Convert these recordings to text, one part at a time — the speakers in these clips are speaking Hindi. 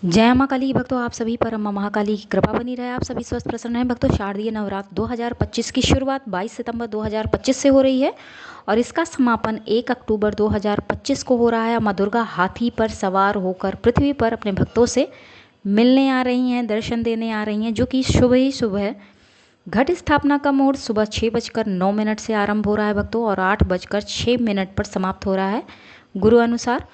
जय माँ काली भक्तों, आप सभी पर अम्मा महाकाली की कृपा बनी रहे। आप सभी स्वस्थ प्रसन्न हैं भक्तों। शारदीय नवरात्र 2025 की शुरुआत 22 सितंबर 2025 से हो रही है और इसका समापन 1 अक्टूबर 2025 को हो रहा है। माँ दुर्गा हाथी पर सवार होकर पृथ्वी पर अपने भक्तों से मिलने आ रही हैं, दर्शन देने आ रही हैं, जो कि सुबह ही सुबह है। घट स्थापना का मुहूर्त सुबह 6:09 से आरंभ हो रहा है भक्तों और 8:06 पर समाप्त हो रहा है गुरु अनुसार।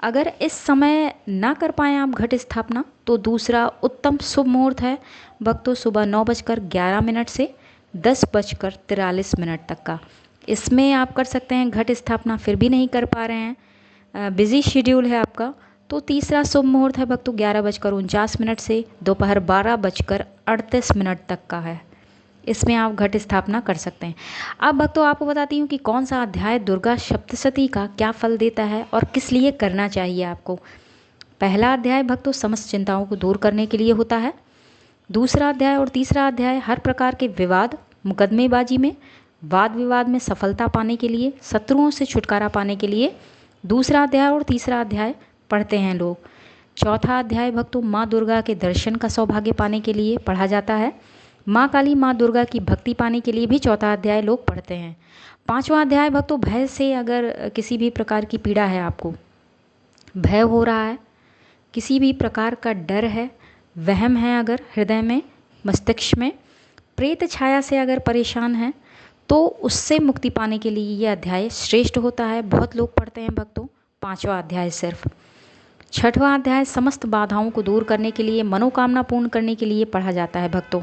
अगर इस समय ना कर पाएँ आप घट स्थापना तो दूसरा उत्तम शुभ मुहूर्त है भक्तों, सुबह 9:11 से 10:43 तक का। इसमें आप कर सकते हैं घट स्थापना, फिर भी नहीं कर पा रहे हैं, बिजी शेड्यूल है आपका, तो तीसरा शुभ मुहूर्त है भक्तों 11:49 से दोपहर 12:38 तक का है। इसमें आप घट स्थापना कर सकते हैं। अब भक्तों आपको बताती हूँ कि कौन सा अध्याय दुर्गा सप्तशती का क्या फल देता है और किस लिए करना चाहिए आपको। पहला अध्याय भक्तों समस्त चिंताओं को दूर करने के लिए होता है। दूसरा अध्याय और तीसरा अध्याय हर प्रकार के विवाद, मुकदमेबाजी में, वाद विवाद में सफलता पाने के लिए, शत्रुओं से छुटकारा पाने के लिए दूसरा अध्याय और तीसरा अध्याय पढ़ते हैं लोग। चौथा अध्याय भक्तों माँ दुर्गा के दर्शन का सौभाग्य पाने के लिए पढ़ा जाता है। माँ काली माँ दुर्गा की भक्ति पाने के लिए भी चौथा अध्याय लोग पढ़ते हैं। पांचवा अध्याय भक्तों भय से, अगर किसी भी प्रकार की पीड़ा है, आपको भय हो रहा है, किसी भी प्रकार का डर है, वहम है, अगर हृदय में, मस्तिष्क में, प्रेत छाया से अगर परेशान है, तो उससे मुक्ति पाने के लिए यह अध्याय श्रेष्ठ होता है। बहुत लोग पढ़ते हैं भक्तों पांचवा अध्याय सिर्फ। छठवां अध्याय समस्त बाधाओं को दूर करने के लिए, मनोकामना पूर्ण करने के लिए पढ़ा जाता है भक्तों।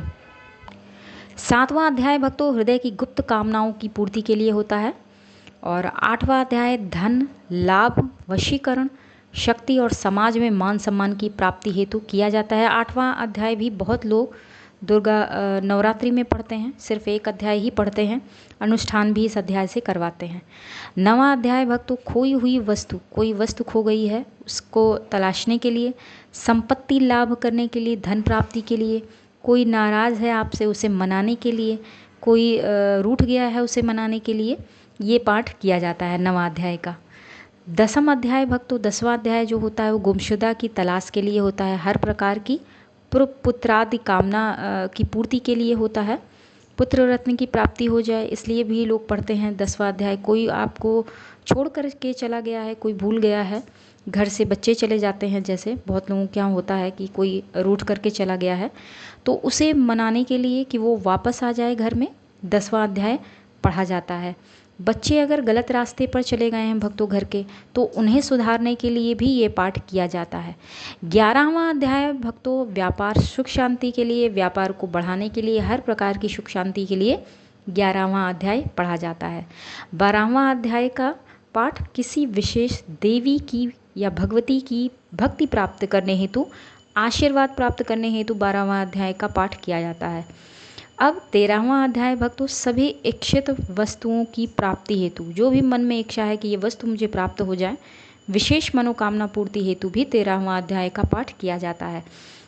सातवां अध्याय भक्तों हृदय की गुप्त कामनाओं की पूर्ति के लिए होता है और आठवां अध्याय धन, लाभ, वशीकरण, शक्ति और समाज में मान सम्मान की प्राप्ति हेतु किया जाता है। आठवां अध्याय भी बहुत लोग दुर्गा नवरात्रि में पढ़ते हैं, सिर्फ एक अध्याय ही पढ़ते हैं, अनुष्ठान भी इस अध्याय से करवाते हैं। नवां अध्याय भक्तों खोई हुई वस्तु, कोई वस्तु खो गई है उसको तलाशने के लिए, संपत्ति लाभ करने के लिए, धन प्राप्ति के लिए, कोई नाराज़ है आपसे उसे मनाने के लिए, कोई रूठ गया है उसे मनाने के लिए ये पाठ किया जाता है नवां अध्याय का। दसम अध्याय भक्तों दसवां अध्याय जो होता है वो गुमशुदा की तलाश के लिए होता है, हर प्रकार की पुत्रादि कामना की पूर्ति के लिए होता है, पुत्र रत्न की प्राप्ति हो जाए इसलिए भी लोग पढ़ते हैं दसवां अध्याय। कोई आपको छोड़ कर के चला गया है, कोई भूल गया है, घर से बच्चे चले जाते हैं, जैसे बहुत लोगों के यहाँ होता है कि कोई रूठ करके चला गया है, तो उसे मनाने के लिए कि वो वापस आ जाए घर में, दसवां अध्याय पढ़ा जाता है। बच्चे अगर गलत रास्ते पर चले गए हैं भक्तों घर के, तो उन्हें सुधारने के लिए भी ये पाठ किया जाता है। 11वां अध्याय भक्तों व्यापार सुख शांति के लिए, व्यापार को बढ़ाने के लिए, हर प्रकार की सुख शांति के लिए 11वां अध्याय पढ़ा जाता है। 12वां अध्याय का पाठ किसी विशेष देवी की या भगवती की भक्ति प्राप्त करने हेतु, आशीर्वाद प्राप्त करने हेतु 12वां अध्याय का पाठ किया जाता है। अब 13वां अध्याय भक्तों सभी इच्छित वस्तुओं की प्राप्ति हेतु, जो भी मन में इच्छा है कि ये वस्तु मुझे प्राप्त हो जाए, विशेष मनोकामना पूर्ति हेतु भी 13वां अध्याय का पाठ किया जाता है।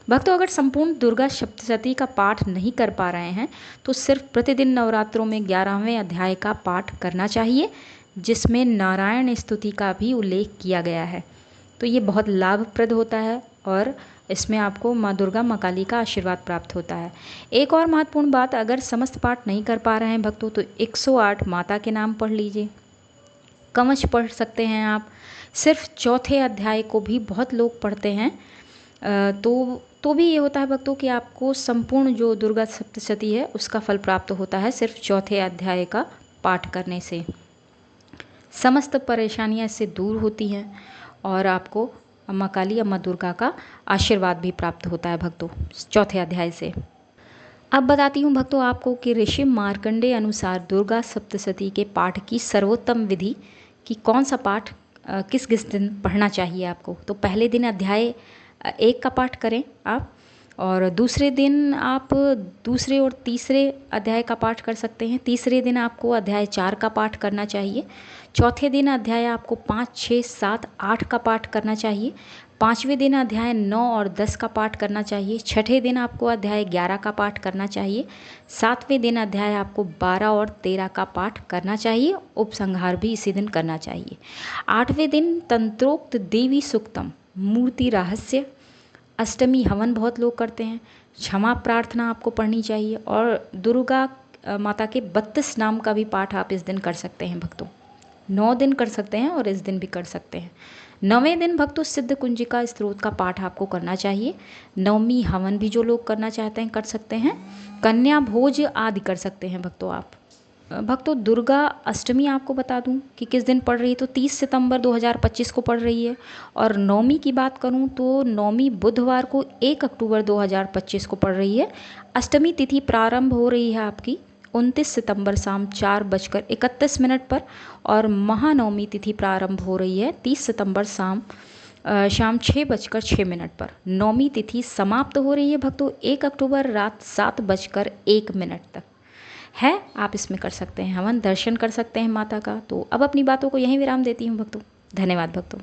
भक्तों अगर संपूर्ण दुर्गा सप्तशती का पाठ नहीं कर पा रहे हैं तो सिर्फ प्रतिदिन नवरात्रों में 11वें अध्याय का पाठ करना चाहिए, जिसमें नारायण स्तुति का भी उल्लेख किया गया है। तो ये बहुत लाभप्रद होता है और इसमें आपको माँ दुर्गा माँ काली का आशीर्वाद प्राप्त होता है। एक और महत्वपूर्ण बात, अगर समस्त पाठ नहीं कर पा रहे हैं भक्तों तो 108 माता के नाम पढ़ लीजिए, कवच पढ़ सकते हैं आप। सिर्फ चौथे अध्याय को भी बहुत लोग पढ़ते हैं, तो भी ये होता है भक्तों कि आपको संपूर्ण जो दुर्गा सप्तशती है उसका फल प्राप्त होता है सिर्फ चौथे अध्याय का पाठ करने से। समस्त परेशानियां इससे दूर होती हैं और आपको अम्मा काली, अम्मा दुर्गा का आशीर्वाद भी प्राप्त होता है भक्तों चौथे अध्याय से। अब बताती हूँ भक्तों आपको कि ऋषि मार्कंडे अनुसार दुर्गा सप्तशती के पाठ की सर्वोत्तम विधि कि कौन सा पाठ किस किस दिन पढ़ना चाहिए आपको। तो पहले दिन अध्याय 1 का पाठ करें आप, और दूसरे दिन आप दूसरे और तीसरे अध्याय का पाठ कर सकते हैं। तीसरे दिन आपको अध्याय 4 का पाठ करना चाहिए। चौथे दिन अध्याय आपको 5, 6, 7, 8 का पाठ करना चाहिए। पाँचवें दिन अध्याय 9 और 10 का पाठ करना चाहिए। छठे दिन आपको अध्याय 11 का पाठ करना चाहिए। सातवें दिन अध्याय आपको 12 और 13 का पाठ करना चाहिए। उपसंहार भी इसी दिन करना चाहिए। आठवें दिन तंत्रोक्त देवी सूक्तम, मूर्ति रहस्य अष्टमी हवन बहुत लोग करते हैं। क्षमा प्रार्थना आपको पढ़नी चाहिए और दुर्गा माता के 32 नाम का भी पाठ आप इस दिन कर सकते हैं भक्तों। 9 दिन कर सकते हैं और इस दिन भी कर सकते हैं। 9वें दिन भक्तों सिद्ध कुंजिका स्तोत्र का पाठ आपको करना चाहिए। नवमी हवन भी जो लोग करना चाहते हैं कर सकते हैं। कन्या भोज आदि कर सकते हैं भक्तों आप। भक्तों दुर्गा अष्टमी आपको बता दूं कि किस दिन पड़ रही है, तो 30 सितंबर 2025 को पड़ रही है। और नवमी की बात करूं तो नवमी बुधवार को 1 अक्टूबर 2025 को पड़ रही है। अष्टमी तिथि प्रारंभ हो रही है आपकी 29 सितंबर शाम 4:31 पर और महानवमी तिथि प्रारंभ हो रही है 30 सितंबर शाम 6:06 पर। नवमी तिथि समाप्त हो रही है भक्तों 1 अक्टूबर रात 7:01 तक है। आप इसमें कर सकते हैं हवन, दर्शन कर सकते हैं माता का। तो अब अपनी बातों को यहीं विराम देती हूँ भक्तों। धन्यवाद भक्तों।